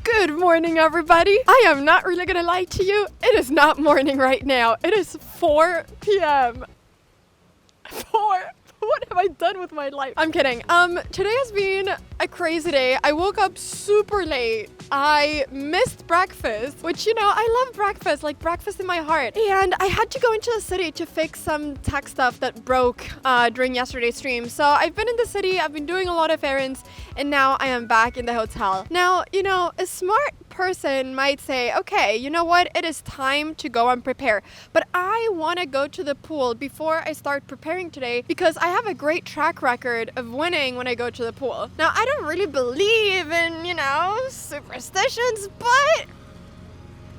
Good morning, everybody. I am not really gonna lie to you. It is not morning right now. It is 4 p.m. 4. What have I done with my life? I'm kidding. Today has been a crazy day. I woke up super late. I missed breakfast, which, I love breakfast, like breakfast in my heart. And I had to go into the city to fix some tech stuff that broke during yesterday's stream. So I've been in the city, I've been doing a lot of errands, and now I am back in the hotel. Now, a smart person might say, okay, you know what? It is time to go and prepare. But I want to go to the pool before I start preparing today because I have a great track record of winning when I go to the pool. Now, I don't really believe in, superstitions, but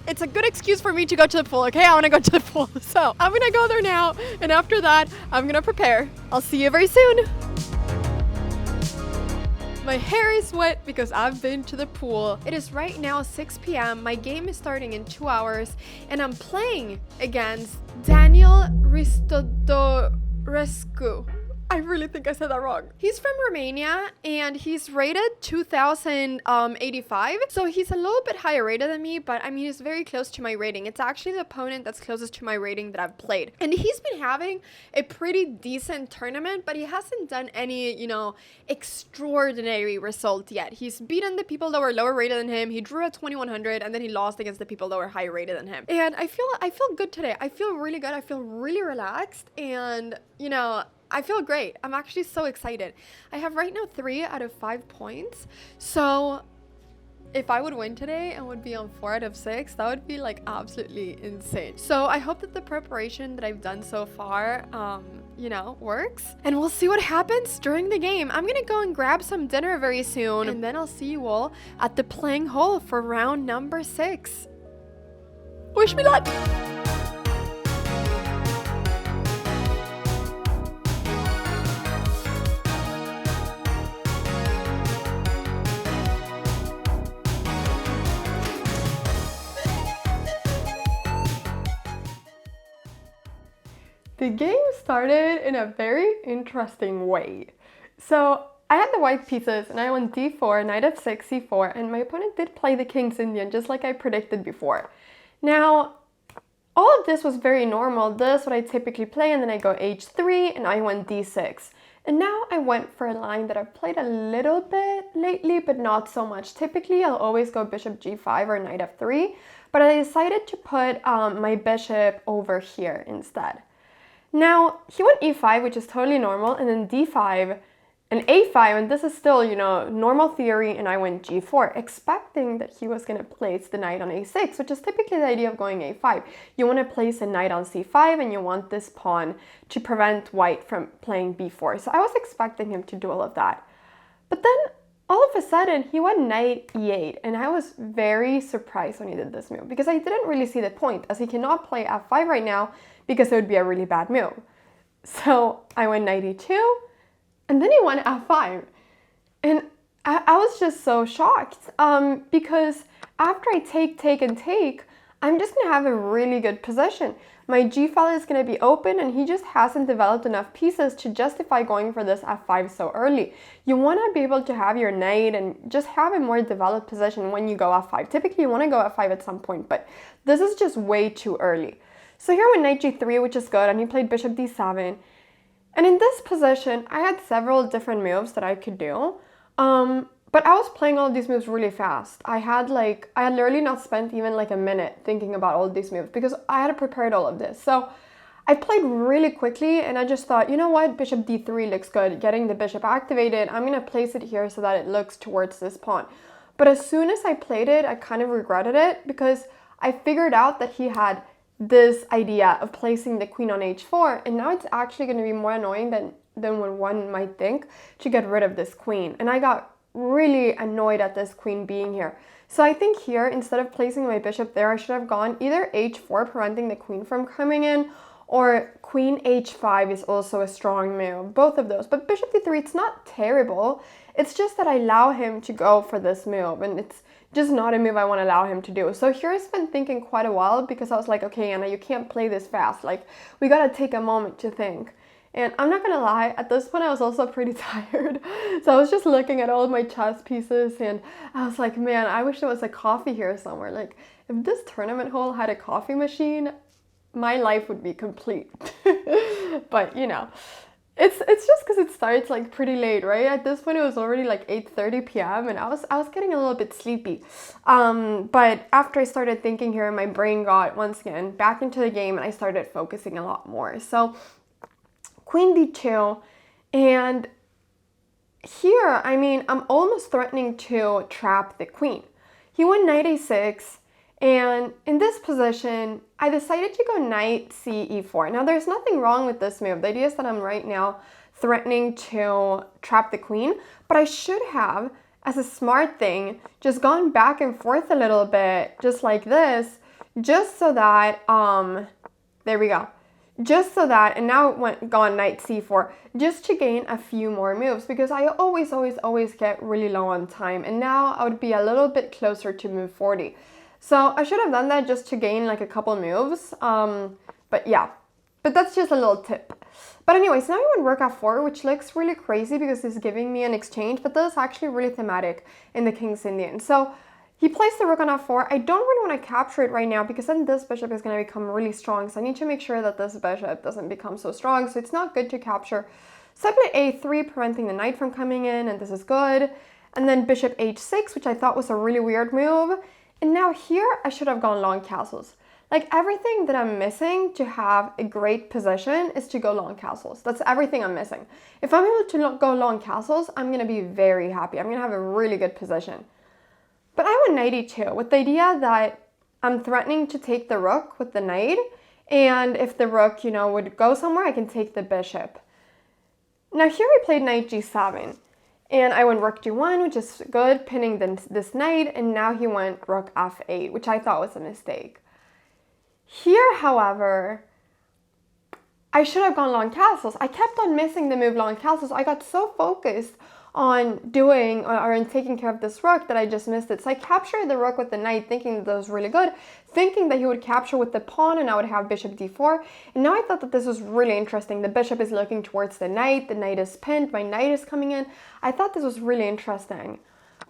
it's a good excuse for me to go to the pool, okay? I want to go to the pool. So I'm going to go there now. And after that, I'm going to prepare. I'll see you very soon. My hair is wet because I've been to the pool. It is right now 6 p.m. My game is starting in 2 hours and I'm playing against Daniel Ristodorescu. I really think I said that wrong. He's from Romania and he's rated 2085. So he's a little bit higher rated than me, but he's very close to my rating. It's actually the opponent that's closest to my rating that I've played. And he's been having a pretty decent tournament, but he hasn't done any, extraordinary result yet. He's beaten the people that were lower rated than him. He drew at 2100 and then he lost against the people that were higher rated than him. And I feel good today. I feel really good. I feel really relaxed and, I feel great. I'm actually so excited. I have right now 3 out of 5 points. So if I would win today and would be on 4 out of 6, that would be absolutely insane. So I hope that the preparation that I've done so far, works. And we'll see what happens during the game. I'm gonna go and grab some dinner very soon. And then I'll see you all at the playing hole for round number 6. Wish me luck. The game started in a very interesting way. So I had the white pieces and I went d4, knight f6, c4, and my opponent did play the King's Indian just like I predicted before. Now, all of this was very normal. This is what I typically play, and then I go h3 and I went d6. And now I went for a line that I've played a little bit lately, but not so much. Typically, I'll always go bishop g5 or knight f3, but I decided to put my bishop over here instead. Now, he went e5, which is totally normal, and then d5 and a5, and this is still, normal theory, and I went g4, expecting that he was going to place the knight on a6, which is typically the idea of going a5. You want to place a knight on c5, and you want this pawn to prevent white from playing b4. So I was expecting him to do all of that. But then, all of a sudden, he went knight e8, and I was very surprised when he did this move, because I didn't really see the point, as he cannot play f5 right now, because it would be a really bad move. So I went knight e2, and then he went f5. And I was just so shocked, because after I take, and take, I'm just gonna have a really good position. My g-file is gonna be open, and he just hasn't developed enough pieces to justify going for this f5 so early. You wanna be able to have your knight and just have a more developed position when you go f5. Typically, you wanna go f5 at some point, but this is just way too early. So here went knight g3, which is good, and he played bishop d7. And in this position, I had several different moves that I could do. But I was playing all of these moves really fast. I had literally not spent even a minute thinking about all of these moves because I had prepared all of this. So I played really quickly, and I just thought, you know what, bishop d3 looks good. Getting the bishop activated, I'm gonna place it here so that it looks towards this pawn. But as soon as I played it, I kind of regretted it because I figured out that he had this idea of placing the queen on h4, and now it's actually going to be more annoying than what one might think to get rid of this queen. And I got really annoyed at this queen being here. So I think here, instead of placing my bishop there, I should have gone either h4, preventing the queen from coming in, or queen h5 is also a strong move, both of those. But bishop d3, it's not terrible. It's just that I allow him to go for this move, and it's just not a move I want to allow him to do. So here I've been thinking quite a while because I was like, okay, Anna, you can't play this fast. We gotta take a moment to think. And I'm not gonna lie, at this point I was also pretty tired. So I was just looking at all of my chess pieces and I was like, man, I wish there was a coffee here somewhere. Like, if this tournament hall had a coffee machine, my life would be complete. But you know, it's just because it starts like pretty late, right? At this point it was already like 8:30 p.m. and I was getting a little bit sleepy. But after I started thinking here, my brain got once again back into the game and I started focusing a lot more. So Queen d2, and here, I mean, I'm almost threatening to trap the queen. He went knight a6, and in this position, I decided to go knight e4. Now, there's nothing wrong with this move. The idea is that I'm right now threatening to trap the queen, but I should have, as a smart thing, just gone back and forth a little bit, just like this, just so that, there we go. Just so that, and now it gone knight c4, just to gain a few more moves, because I always get really low on time, and now I would be a little bit closer to move 40. So I should have done that just to gain like a couple moves, but yeah, but that's just a little tip. But anyways, now I went rook f4, which looks really crazy because it's giving me an exchange, but this is actually really thematic in the King's Indian. So he placed the rook on f4. I don't really want to capture it right now because then this bishop is going to become really strong. So I need to make sure that this bishop doesn't become so strong. So it's not good to capture. So I played a3, preventing the knight from coming in, and this is good. And then bishop h6, which I thought was a really weird move. And now here, I should have gone long castles. Like, everything that I'm missing to have a great position is to go long castles. That's everything I'm missing. If I'm able to go long castles, I'm going to be very happy. I'm going to have a really good position. But I went knight e2 with the idea that I'm threatening to take the rook with the knight. And if the rook, you know, would go somewhere, I can take the bishop. Now here I played knight g7. And I went rook g1, which is good, pinning this knight. And now he went rook f8, which I thought was a mistake. Here, however, I should have gone long castles. I kept on missing the move long castles. I got so focused on doing or in taking care of this rook that I just missed it. So I captured the rook with the knight, thinking that was really good, thinking that he would capture with the pawn and I would have bishop d4. And now I thought that this was really interesting. The bishop is looking towards the knight is pinned, my knight is coming in. I thought this was really interesting.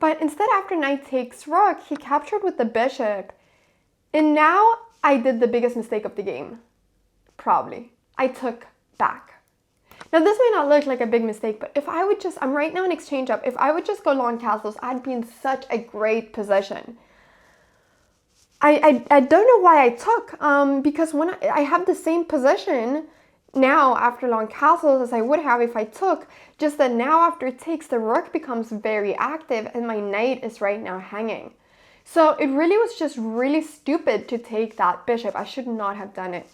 But instead, after knight takes rook, he captured with the bishop. And now I did the biggest mistake of the game. Probably. I took back. Now this may not look like a big mistake, but if I would just, I'm right now in exchange up, if I would just go long castles, I'd be in such a great position. I don't know why I took, because when I have the same position now after long castles as I would have if I took, just that now after it takes, the rook becomes very active and my knight is right now hanging. So it really was just really stupid to take that bishop. I should not have done it.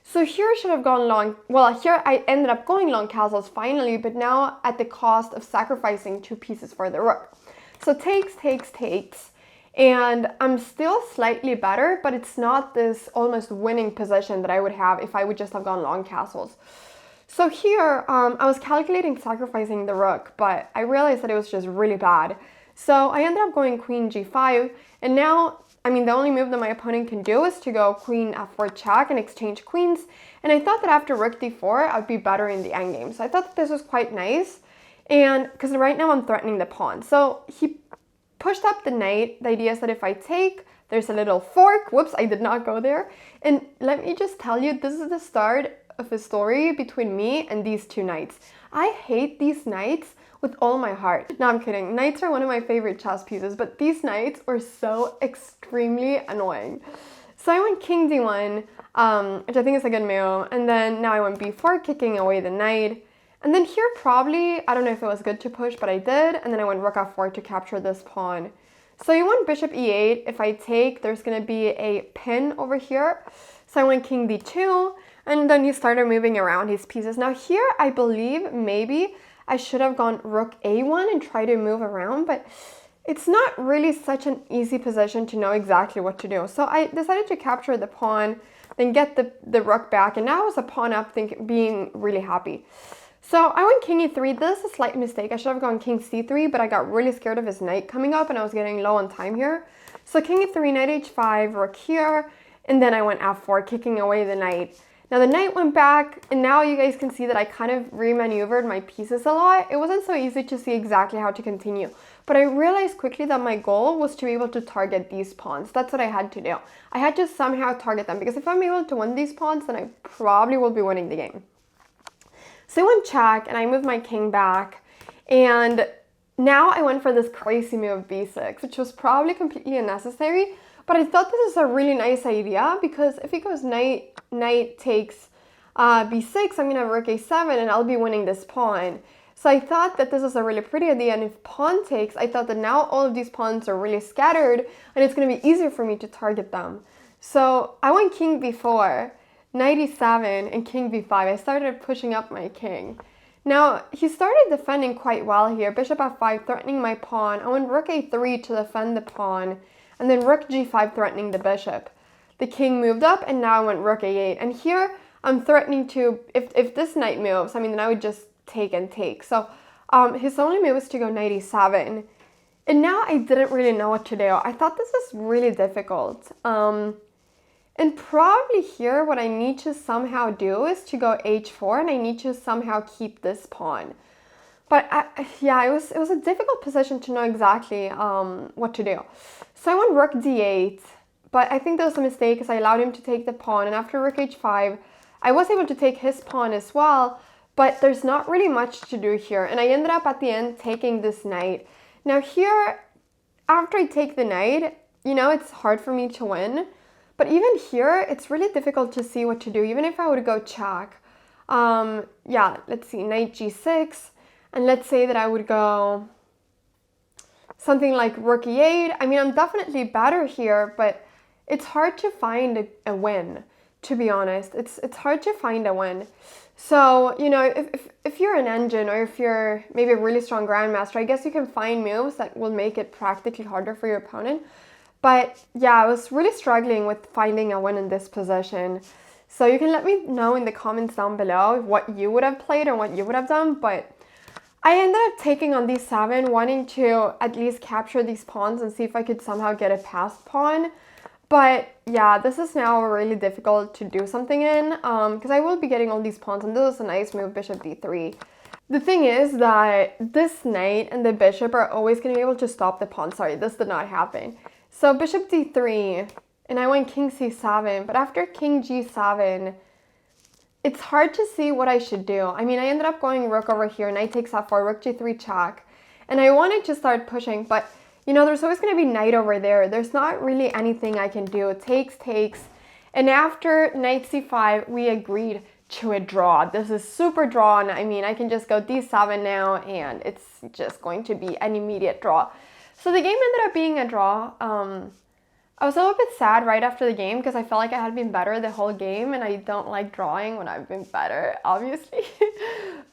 So here I should have gone long, well, here I ended up going long castles finally, but now at the cost of sacrificing 2 pieces for the rook. So takes, and I'm still slightly better, but it's not this almost winning position that I would have if I would just have gone long castles. So here, I was calculating sacrificing the rook, but I realized that it was just really bad. So I ended up going queen g5, and now, I mean, the only move that my opponent can do is to go queen f4 check and exchange queens. And I thought that after rook d4, I'd be better in the endgame. So I thought that this was quite nice. And because right now I'm threatening the pawn. So he pushed up the knight. The idea is that if I take, there's a little fork. Whoops, I did not go there. And let me just tell you, this is the start of a story between me and these 2 knights. I hate these knights with all my heart. No, I'm kidding. Knights are one of my favorite chess pieces, but these knights were so extremely annoying. So I went king d1, which I think is a good move, and then now I went b4, kicking away the knight. And then here probably, I don't know if it was good to push, but I did, and then I went rook f4 to capture this pawn. So you went bishop e8. If I take, there's going to be a pin over here. So I went king d2, and then he started moving around his pieces. Now here, I believe maybe I should have gone rook a1 and try to move around, but it's not really such an easy position to know exactly what to do. So I decided to capture the pawn, then get the rook back, and now I was a pawn up, being really happy. So I went king e3. This is a slight mistake. I should have gone king c3, but I got really scared of his knight coming up, and I was getting low on time here. So king e3, knight h5, rook here, and then I went f4, kicking away the knight. Now the knight went back, and now you guys can see that I kind of remaneuvered my pieces a lot. It wasn't so easy to see exactly how to continue, but I realized quickly that my goal was to be able to target these pawns. That's what I had to do. I had to somehow target them, because if I'm able to win these pawns, then I probably will be winning the game. So I went check, and I moved my king back, and now I went for this crazy move b6, which was probably completely unnecessary, but I thought this is a really nice idea, because if he goes knight takes b6, I'm going to have rook a7, and I'll be winning this pawn. So I thought that this was a really pretty idea, and if pawn takes, I thought that now all of these pawns are really scattered, and it's going to be easier for me to target them. So I went king b4, knight e7, and king b5. I started pushing up my king. Now, he started defending quite well here. Bishop f5 threatening my pawn. I went rook a3 to defend the pawn, and then rook g5 threatening the bishop. The king moved up, and now I went rook a8. And here, I'm threatening to, if this knight moves, I mean, then I would just take and take. So his only move is to go knight e7. And now I didn't really know what to do. I thought this was really difficult. And probably here, what I need to somehow do is to go h4, and I need to somehow keep this pawn. But yeah, it was a difficult position to know exactly what to do. So I went rook d8, but I think that was a mistake because I allowed him to take the pawn. And after rook h5, I was able to take his pawn as well, but there's not really much to do here. And I ended up at the end taking this knight. Now here, after I take the knight, you know, it's hard for me to win. But even here, it's really difficult to see what to do, even if I would go check. Yeah, let's see, knight g6. And let's say that I would go something like rook e8. I mean, I'm definitely better here, but it's hard to find a win, to be honest. It's hard to find a win. So, you know, if you're an engine, or if you're maybe a really strong grandmaster, I guess you can find moves that will make it practically harder for your opponent. But yeah, I was really struggling with finding a win in this position. So you can let me know in the comments down below what you would have played or what you would have done. But I ended up taking on d7, wanting to at least capture these pawns and see if I could somehow get a passed pawn. But yeah, this is now really difficult to do something in, because I will be getting all these pawns, and this is a nice move, bishop d3. The thing is that this knight and the bishop are always going to be able to stop the pawn. Sorry, this did not happen. So bishop d3, and I went king c7, but after king g7, it's hard to see what I should do. I mean, I ended up going rook over here, knight takes f4, rook g3 check, and I wanted to start pushing, but you know, there's always going to be knight over there. There's not really anything I can do. Takes, and after knight c5, we agreed to a draw. This is super drawn. I mean, I can just go d7 now, and it's just going to be an immediate draw. So the game ended up being a draw. I was a little bit sad right after the game because I felt like I had been better the whole game, and I don't like drawing when I've been better, obviously.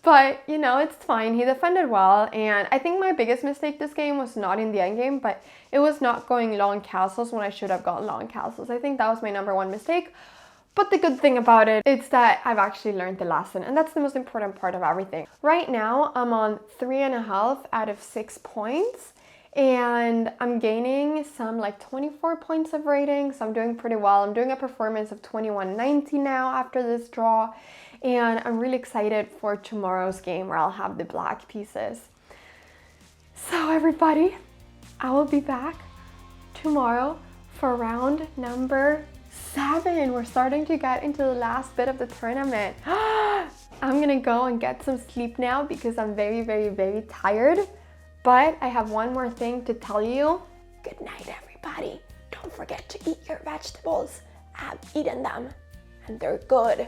But, you know, it's fine. He defended well, and I think my biggest mistake this game was not in the endgame, but it was not going long castles when I should have gone long castles. I think that was my #1 mistake. But the good thing about it is that I've actually learned the lesson, and that's the most important part of everything. Right now, I'm on 3.5 out of 6 points. And I'm gaining some like 24 points of rating, so I'm doing pretty well. I'm doing a performance of 2190 now after this draw, and I'm really excited for tomorrow's game where I'll have the black pieces. So everybody, I will be back tomorrow for round number 7. We're starting to get into the last bit of the tournament. I'm gonna go and get some sleep now because I'm very, very, very tired. But I have one more thing to tell you. Good night, everybody. Don't forget to eat your vegetables. I've eaten them, and they're good.